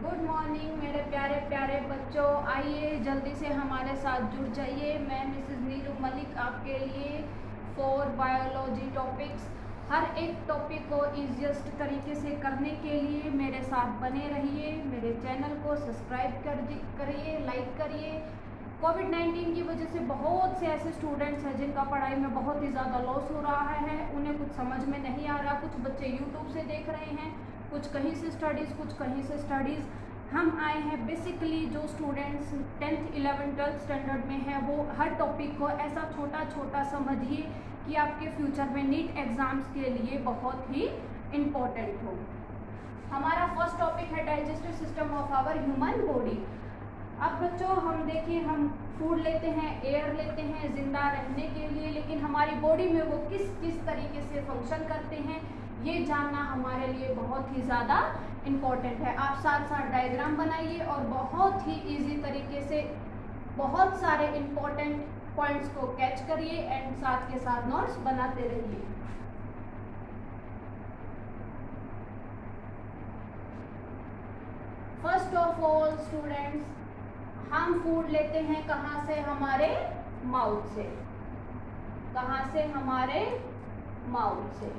Good morning मेरे प्यारे प्यारे बच्चों, आइए जल्दी से हमारे साथ जुड़ जाइए। मैं मिसेस नीरू मलिक आपके लिए 4 बायोलॉजी टॉपिक्स, हर एक टॉपिक को ईजिएस्ट तरीके से करने के लिए मेरे साथ बने रहिए। मेरे चैनल को सब्सक्राइब करिए, लाइक करिए। कोविड-19 की वजह से बहुत से ऐसे स्टूडेंट्स हैं जिनका पढ़ाई में बहुत ही ज़्यादा लॉस हो रहा है, उन्हें कुछ समझ में नहीं आ रहा। कुछ बच्चे यूट्यूब से देख रहे हैं, कुछ कहीं से स्टडीज़, कुछ कहीं से स्टडीज़। हम आए हैं बेसिकली जो students 10th 11th 12th standard में हैं वो हर टॉपिक को ऐसा छोटा छोटा समझिए कि आपके फ्यूचर में नीट एग्ज़ाम्स के लिए बहुत ही इम्पोर्टेंट हो। हमारा फर्स्ट टॉपिक है digestive system of our human body. अब बच्चों हम देखिए, हम फूड लेते हैं, एयर लेते हैं जिंदा रहने के लिए, लेकिन हमारी बॉडी में वो किस किस तरीके से फंक्शन करते हैं ये जानना हमारे लिए बहुत ही ज़्यादा इम्पोर्टेंट है। आप साथ साथ डायग्राम बनाइए और बहुत ही इजी तरीके से बहुत सारे इम्पोर्टेंट पॉइंट्स को कैच करिए एंड साथ के साथ नोट्स बनाते रहिए। फर्स्ट ऑफ ऑल स्टूडेंट्स, हम फूड लेते हैं कहाँ से? हमारे माउथ से। कहाँ से? हमारे माउथ से।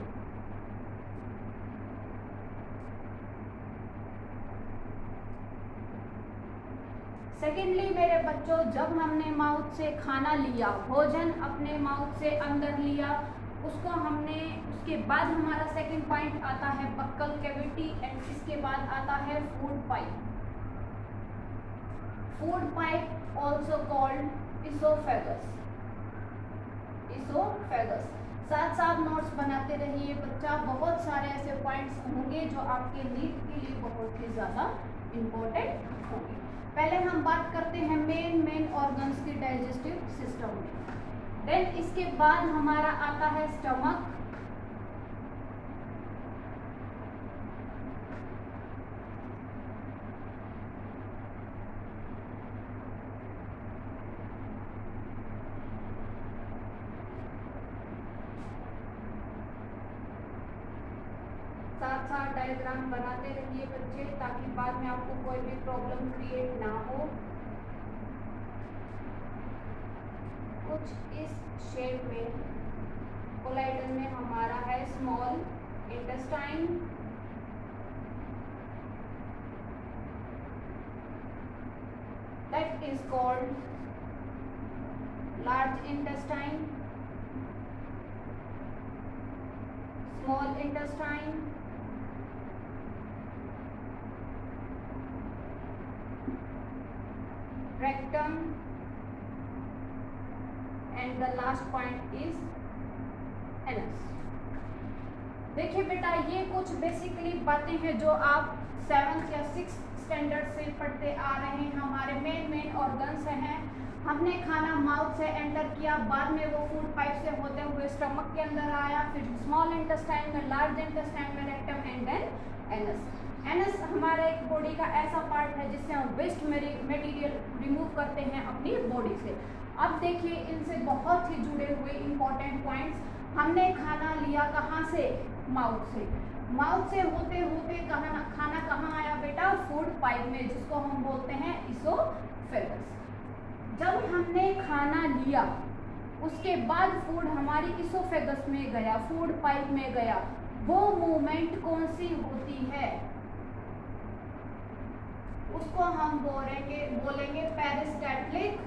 सेकेंडली मेरे बच्चों, जब हमने माउथ से खाना लिया, भोजन अपने माउथ से अंदर लिया, उसको हमने, उसके बाद हमारा सेकेंड पॉइंट आता है बक्कल कैविटी एंड इसके बाद आता है food pipe. Food pipe also called oesophagus. Oesophagus. साथ साथ नोट्स बनाते रहिए बच्चा, बहुत सारे ऐसे पॉइंट्स होंगे जो आपके नीट के लिए बहुत ही ज़्यादा इम्पोर्टेंट होंगे। पहले हम बात करते हैं मेन ऑर्गन्स की डाइजेस्टिव सिस्टम में। देन इसके बाद हमारा आता है स्टमक। साथ साथ डायग्राम बनाते रहिए बच्चे, ताकि बाद में आपको कोई भी प्रॉब्लम क्रिएट ना हो। कुछ इस शेप में कोलाइडल में हमारा है small intestine, that is called large intestine, small intestine, rectum and the last point is anus। देखिए बेटा, ये कुछ बेसिकली बातें हैं जो आप 7th या 6th स्टैंडर्ड से पढ़ते आ रहे हैं। हमारे मेन ऑर्गन्स हैं। हमने खाना माउथ से एंटर किया, बाद में वो फूड पाइप से होते हुए स्टमक के अंदर आया, फिर स्मॉल इंटेस्टाइन में, लार्ज इंटेस्टाइन में, rectum and then anus. Anus हमारे एक बॉडी का ऐसा पार्ट है जिससे हम वेस्ट मटेरियल रिमूव करते हैं अपनी बॉडी से। अब देखिए, इनसे बहुत ही जुड़े हुए इंपॉर्टेंट पॉइंट्स। हमने खाना लिया कहाँ से? माउथ से। माउथ से होते होते खाना कहाँ आया बेटा? फूड पाइप में, जिसको हम बोलते हैं इसोफेगस। जब हमने खाना लिया उसके बाद फूड हमारी इसोफेगस में गया, फूड पाइप में गया, वो मूवमेंट कौन सी होती है? उसको हम बोलेंगे peristaltic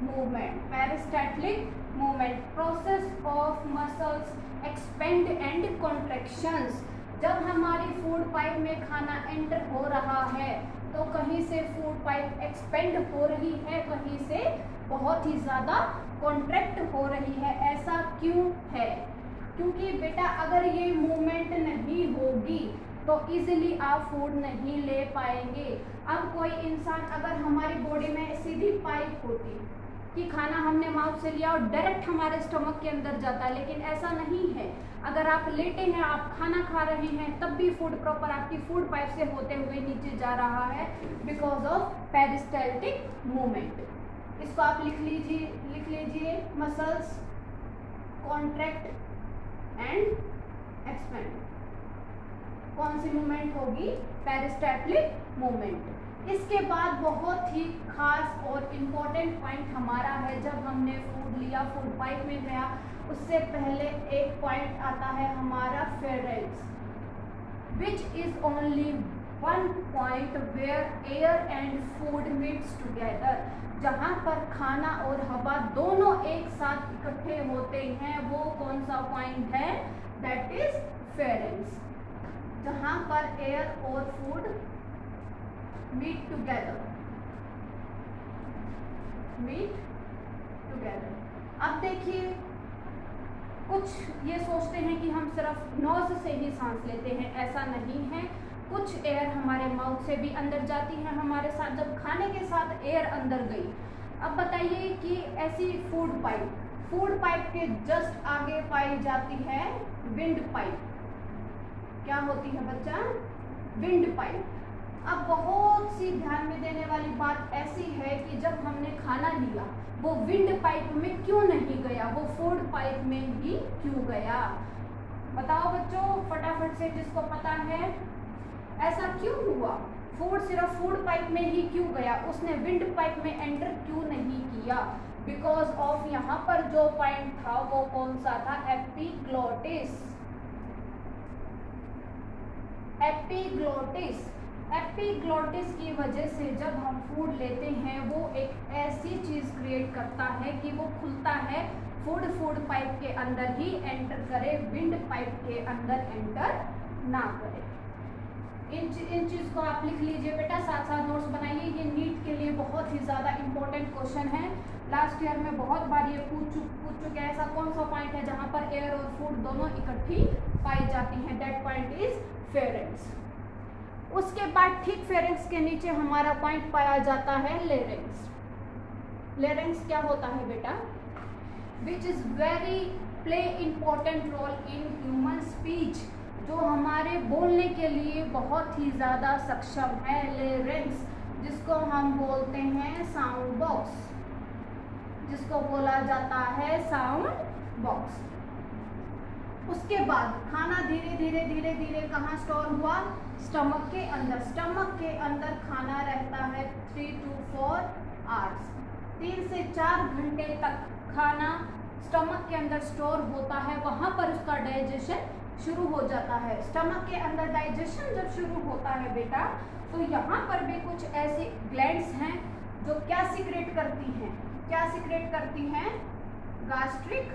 movement. Peristaltic movement, process of muscles expand and contractions. जब हमारी फूड पाइप में खाना एंटर हो रहा है तो कहीं से फूड पाइप एक्सपेंड हो रही है, कहीं से बहुत ही ज़्यादा कॉन्ट्रैक्ट हो रही है। ऐसा क्यों है? क्योंकि बेटा अगर ये मूवमेंट नहीं होगी तो इजीली आप फूड नहीं ले पाएंगे। अब कोई इंसान, अगर हमारी बॉडी में सीधी पाइप होती कि खाना हमने माउथ से लिया और डायरेक्ट हमारे स्टमक के अंदर जाता, लेकिन ऐसा नहीं है। अगर आप लेटे हैं, आप खाना खा रहे हैं, तब भी फूड प्रॉपर आपकी फूड पाइप से होते हुए नीचे जा रहा है बिकॉज ऑफ पेरिस्टैटिक मूवमेंट। इसको आप लिख लीजिए मसल्स कॉन्ट्रैक्ट एंड एक्सपेंड। कौन सी मूवमेंट होगी? Peristaltic movement. इसके बाद बहुत ही खास और इम्पोर्टेंट पॉइंट हमारा है, जब हमने फूड लिया, फूड पाइप में गया, उससे पहले एक पॉइंट आता है हमारा pharynx, which is only one point where air and food meets together. जहाँ पर खाना और हवा दोनों एक साथ इकट्ठे होते हैं, वो कौन सा पॉइंट है? That is pharynx. जहाँ पर एयर और फूड meet together। अब देखिए, कुछ ये सोचते हैं कि हम सिर्फ नोज से ही सांस लेते हैं, ऐसा नहीं है। कुछ एयर हमारे माउथ से भी अंदर जाती है हमारे साथ, जब खाने के साथ एयर अंदर गई। अब बताइए कि ऐसी फूड पाइप के जस्ट आगे पाई जाती है विंड पाइप। क्या होती है बच्चा? Wind pipe. अब बहुत सी ध्यान में देने वाली बात ऐसी है कि जब हमने खाना लिया, वो विंड पाइप में क्यों नहीं गया, वो फूड पाइप में ही क्यों गया? बताओ बच्चों फटाफट से, जिसको पता है। ऐसा क्यों हुआ? फूड सिर्फ फूड पाइप में ही क्यों गया? उसने विंड पाइप में एंटर क्यों नहीं किया? बिकॉज ऑफ यहाँ पर जो पॉइंट था वो कौन सा था? एपिग्लोटिस। एपिग्लोटिस की वजह से जब हम फूड लेते हैं, वो एक ऐसी चीज क्रिएट करता है कि वो खुलता है, फूड पाइप के अंदर ही एंटर करे, विंड पाइप के अंदर एंटर ना करे। इन चीज को आप लिख लीजिए बेटा, साथ साथ नोट्स बनाइए। ये नीट के लिए बहुत ही ज्यादा इंपॉर्टेंट क्वेश्चन है। लास्ट ईयर में बहुत बार ये पूछ चुके हैं। ऐसा कौन सा पॉइंट है जहाँ पर एयर और फूड दोनों इकट्ठी पाई जाती हैं? That point is pharynx. उसके बाद ठीक फेरेंस के नीचे हमारा पॉइंट पाया जाता है लेरेंस। लेरेंस क्या होता है बेटा? Which is very play important role in human speech, जो हमारे बोलने के लिए बहुत ही ज़्यादा सक्षम है। लेरेंस, जिसको हम बोलते हैं साउंड बॉक्स, जिसको बोला जाता है साउंड बॉक्स। उसके बाद खाना धीरे धीरे कहाँ स्टोर हुआ? स्टमक के अंदर। स्टमक के अंदर खाना रहता है 3 to 4 आवर्स। 3 से 4 घंटे तक खाना स्टमक के अंदर स्टोर होता है, वहाँ पर उसका डाइजेशन शुरू हो जाता है। स्टमक के अंदर डाइजेशन जब शुरू होता है बेटा, तो यहाँ पर भी कुछ ऐसी ग्लैंड्स हैं जो क्या सीक्रेट करती हैं? क्या सीक्रेट करती हैं? Gastric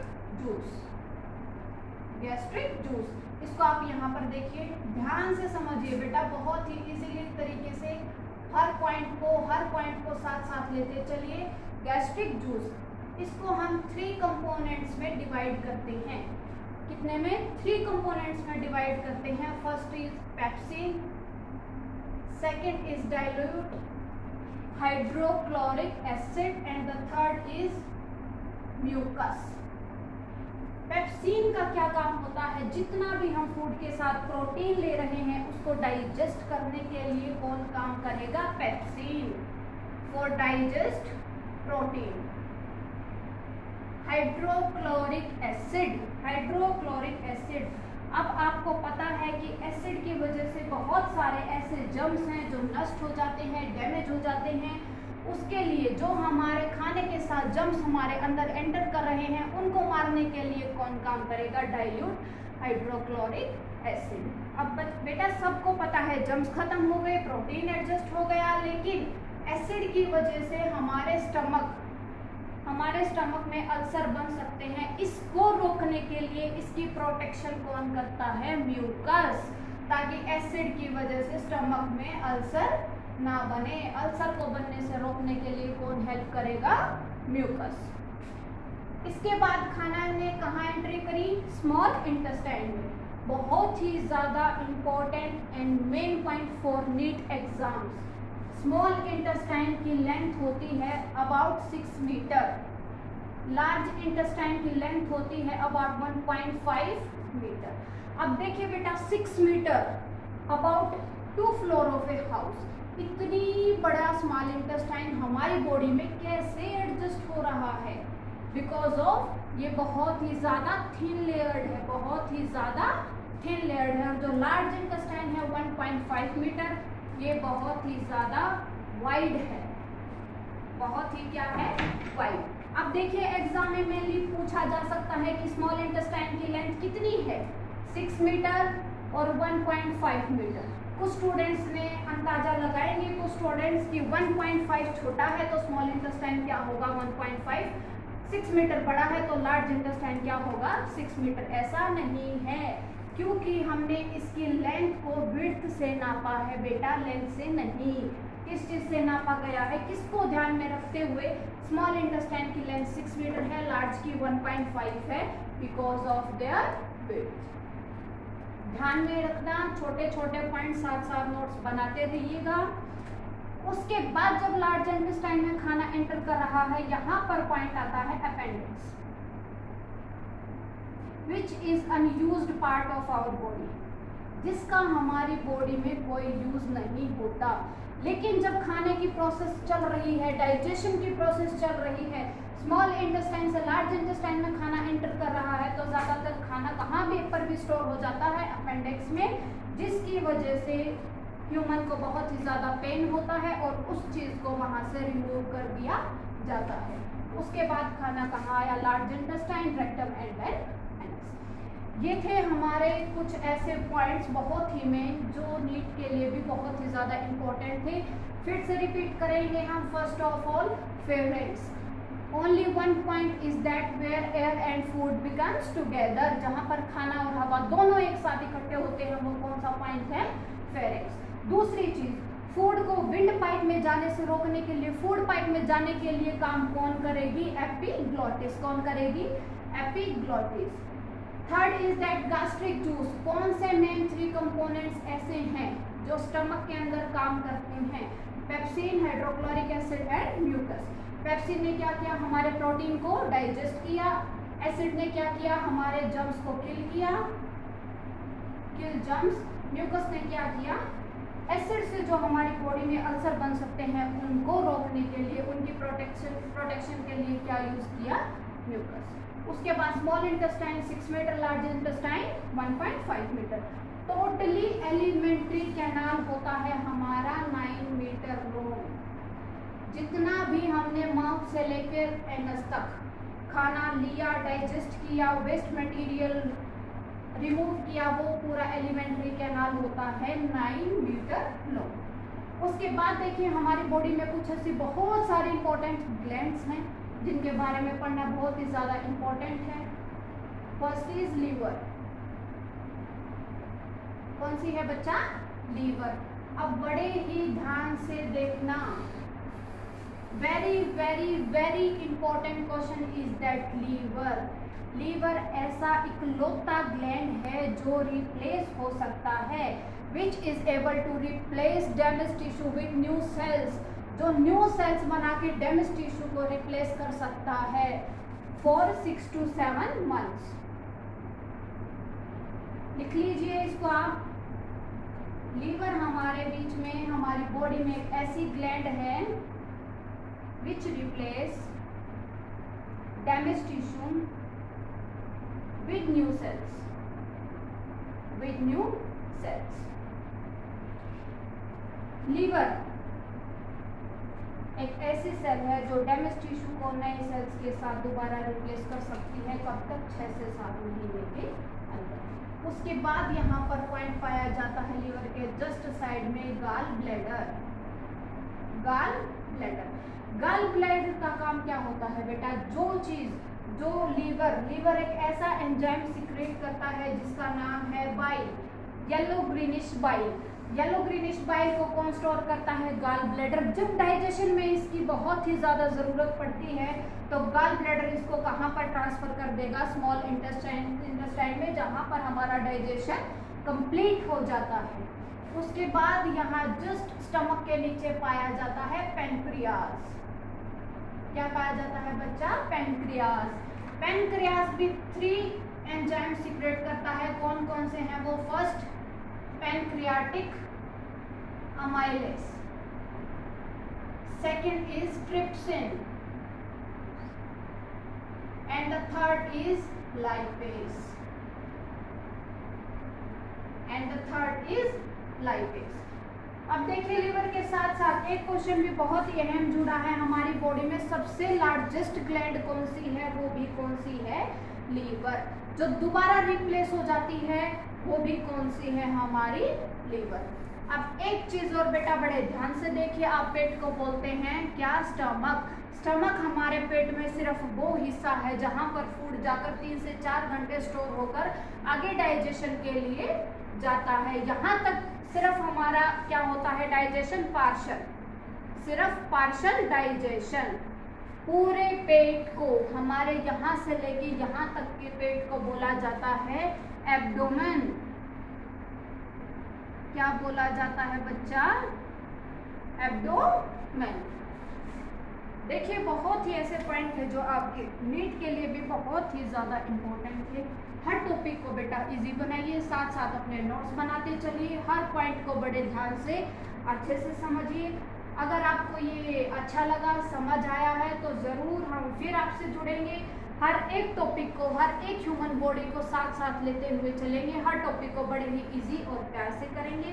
juice. इसको आप यहाँ पर देखिए, ध्यान से समझिए बेटा, बहुत ही इजीली तरीके से हर पॉइंट को साथ साथ लेते चलिए। गैस्ट्रिक जूस, इसको हम 3 कंपोनेंट्स में डिवाइड करते हैं। कितने में? 3 कंपोनेंट्स में डिवाइड करते हैं। First is pepsin, second is dilute hydrochloric acid and the third is mucus. Pepsin का क्या काम होता है? जितना भी हम फूड के साथ प्रोटीन ले रहे हैं, उसको डाइजेस्ट करने के लिए कौन काम करेगा? Pepsin, for digest protein. Hydrochloric acid, अब आपको पता है कि एसिड की वजह से बहुत सारे ऐसे जर्म्स हैं जो नष्ट हो जाते हैं, डैमेज हो जाते हैं। उसके लिए जो हमारे खाने के साथ जर्म्स हमारे अंदर एंटर कर रहे हैं, उनको मारने के लिए कौन काम करेगा? Dilute hydrochloric acid. अब बेटा सबको पता है जर्म्स खत्म हो गए, प्रोटीन एडजस्ट हो गया, लेकिन एसिड की वजह से हमारे स्टमक में अल्सर बन सकते हैं। इसको रोकने के लिए इसकी प्रोटेक्शन कौन करता है? म्यूकस, ताकि एसिड की वजह से स्टमक में अल्सर ना बने। अल्सर को बनने से रोकने के लिए कौन हेल्प करेगा? म्यूकस। इसके बाद खाना ने कहाँ एंट्री करी? स्मॉल इंटेस्टाइन में। बहुत ही ज़्यादा important and main point for NEET exams. Small intestine की लेंथ होती है अबाउट 6 मीटर। लार्ज इंटेस्टाइन की लेंथ होती है अबाउट 1.5 मीटर। अब देखिए बेटा, 6 metre about 2 floor of a house, इतनी बड़ा स्मॉल इंटेस्टाइन हमारी बॉडी में कैसे एडजस्ट हो रहा है? बिकॉज ऑफ ये बहुत ही ज़्यादा थिन लेयर्ड है, बहुत ही ज़्यादा थिन लेयर्ड है, और जो लार्ज इंटेस्टाइन है 1.5 मीटर, ये बहुत ही ज्यादा वाइड है, बहुत ही क्या है, वाइड। अब देखिए एग्जाम में मेनली पूछा जा सकता है कि स्मॉल इंटेस्टाइन की लेंथ कितनी है, 6 मीटर और 1.5 मीटर। कुछ स्टूडेंट्स ने अंदाजा लगाएंगे, कुछ स्टूडेंट्स की 1.5 छोटा है तो स्मॉल इंटेस्टाइन क्या होगा 1.5, 6 मीटर बड़ा है तो लार्ज इंटेस्टाइन क्या होगा 6 मीटर। ऐसा नहीं है, क्योंकि हमने इसकी लेंथ को विड्थ से नापा है बेटा, लेंथ से नहीं। किस चीज से नापा गया है, किसको ध्यान में रखते हुए, स्मॉल इंटेस्टाइन की लेंथ 6 मीटर है, लार्ज की 1.5 है, बिकॉज ऑफ देयर विड्थ। ध्यान में रखना, छोटे छोटे पॉइंट साथ साथ नोट्स बनाते रहिएगा। उसके बाद जब लार्ज इंटेस्टाइन में खाना एंटर कर रहा है, यहाँ पर पॉइंट आता है appendix, which is unused part of our body, जिसका हमारी बॉडी में कोई यूज नहीं होता। लेकिन जब खाने की प्रोसेस चल रही है, डाइजेशन की प्रोसेस चल रही है, स्मॉल इंटेस्टाइन से लार्ज इंटेस्टाइन में खाना एंटर कर रहा है, तो ज्यादातर खाना कहाँ भी पर भी स्टोर हो जाता है अपेंडिक्स में, जिसकी वजह से ह्यूमन को बहुत ही ज्यादा पेन होता है और उस चीज को वहां से रिमूव कर दिया जाता है। उसके बाद खाना कहाँ आया, large intestine, rectum and then anus. ये थे हमारे कुछ ऐसे पॉइंट्स बहुत ही मेन, जो नीट के लिए भी बहुत ही ज्यादा इंपॉर्टेंट थे। फिर से रिपीट करेंगे हम। First of all favourites, only one point is that where air and food becomes together, जहां पर खाना और हवा दोनों एक साथ इकट्ठे होते हैं, वो कौन सा पॉइंट है, फेरेक्स। दूसरी चीज, फूड को विंड पाइप में जाने से रोकने के लिए, फूड पाइप में जाने के लिए काम कौन करेगी, एपिग्लॉटिस। कौन करेगी, epiglottis. Third is that gastric juice, कौन से मेन 3 कंपोनेंट्स ऐसे हैं जो स्टमक के अंदर काम करते हैं, pepsin, hydrochloric acid and mucus. Pepsin ने क्या किया, हमारे प्रोटीन को डाइजेस्ट किया, एसिड ने क्या किया, हमारे जर्म्स को किल किया, किल जर्म्स। म्यूकस ने क्या किया, एसिड से जो हमारी बॉडी में अल्सर बन सकते हैं उनको रोकने के लिए, उनकी प्रोटेक्शन के लिए क्या यूज किया, म्यूकस। उसके बाद small intestine 6 metre, large intestine 1.5 metre. Totally alimentary canal होता है हमारा 9 मीटर लॉन्ग। जितना भी हमने माउथ से लेकर एनस तक खाना लिया, डाइजेस्ट किया, वेस्ट मटेरियल रिमूव किया, वो पूरा एलिमेंट्री कैनाल होता है 9 मीटर लॉन्ग। उसके बाद देखिए हमारी बॉडी में कुछ ऐसी बहुत सारी इंपॉर्टेंट ग्लैंड्स हैं जिनके बारे में पढ़ना बहुत ही ज्यादा इंपॉर्टेंट है। First is liver. कौन सी है बच्चा, लीवर। अब बड़े ही ध्यान से देखना, very very very important question is that liver. Liver ऐसा इकलौता ग्लैंड है जो रिप्लेस हो सकता है, which is able to replace damage tissue with new cells, जो न्यू सेल्स बना के डैमेज टिश्यू को रिप्लेस कर सकता है फॉर 6 to 7 months। लिख लीजिए इसको आप। लीवर हमारे बीच में, हमारी बॉडी में एक ऐसी ग्लैंड है which replace damaged tissue with new cells, with new cells। Liver एक ऐसी सेल है जो डैमेज टिश्यू को नए सेल्स के साथ दोबारा रिप्लेस कर सकती है। कब तक, 6 से 7 महीने के अंदर। उसके बाद यहाँ पर पॉइंट पाया जाता है लीवर के जस्ट साइड में gall bladder. Gall bladder, gall bladder का काम क्या होता है बेटा, जो चीज, जो लीवर एक ऐसा एंजाइम सिक्रेट करता है जिसका नाम है bile, yellow greenish bile. Yellow greenish bile को कौन स्टोर करता है, गॉल ब्लैडर। जब डाइजेशन में इसकी बहुत ही ज्यादा जरूरत पड़ती है तो गॉल ब्लैडर इसको कहाँ पर ट्रांसफर कर देगा, स्मॉल इंटेस्टाइन में, जहाँ पर हमारा डाइजेशन कंप्लीट हो जाता है। उसके बाद यहाँ जस्ट स्टमक के नीचे पाया जाता है पेनक्रियास। क्या पाया जाता है बच्चा, पेनक्रियास। पेनक्रियास भी 3 एंजाइम सीक्रेट करता है। कौन कौन से हैं वो, first pancreatic amylase, second is trypsin and the third is lipase. And the third is lipase. अब देखिए लीवर के साथ साथ एक क्वेश्चन भी बहुत ही अहम जुड़ा है, हमारी बॉडी में सबसे लार्जेस्ट ग्लैंड कौन सी है, वो भी कौन सी है, लीवर। जो दोबारा रिप्लेस हो जाती है वो भी कौन सी है, हमारी लीवर। अब एक चीज और बेटा बड़े ध्यान से देखिए, आप पेट को बोलते हैं क्या, स्टमक। स्टमक हमारे पेट में सिर्फ वो हिस्सा है जहां पर फूड जाकर 3 से 4 घंटे स्टोर होकर आगे डाइजेशन के लिए जाता है। यहाँ तक सिर्फ हमारा क्या होता है, डाइजेशन पार्शल, सिर्फ पार्शल डाइजेशन। पूरे पेट को, हमारे यहाँ से लेके यहाँ तक के पेट को बोला जाता है एब्डोमेन। क्या बोला जाता है बच्चा, एब्डोमेन। देखिए बहुत ही ऐसे पॉइंट है जो आपके नीट के लिए भी बहुत ही ज्यादा इम्पोर्टेंट है। हर टॉपिक को बेटा इजी बनाइए, साथ साथ अपने नोट्स बनाते चलिए, हर पॉइंट को बड़े ध्यान से अच्छे से समझिए। अगर आपको ये अच्छा लगा, समझ आया है, तो ज़रूर हम फिर आपसे जुड़ेंगे। हर एक टॉपिक को, हर एक ह्यूमन बॉडी को साथ साथ लेते हुए चलेंगे, हर टॉपिक को बड़े ही इजी और प्यार से करेंगे।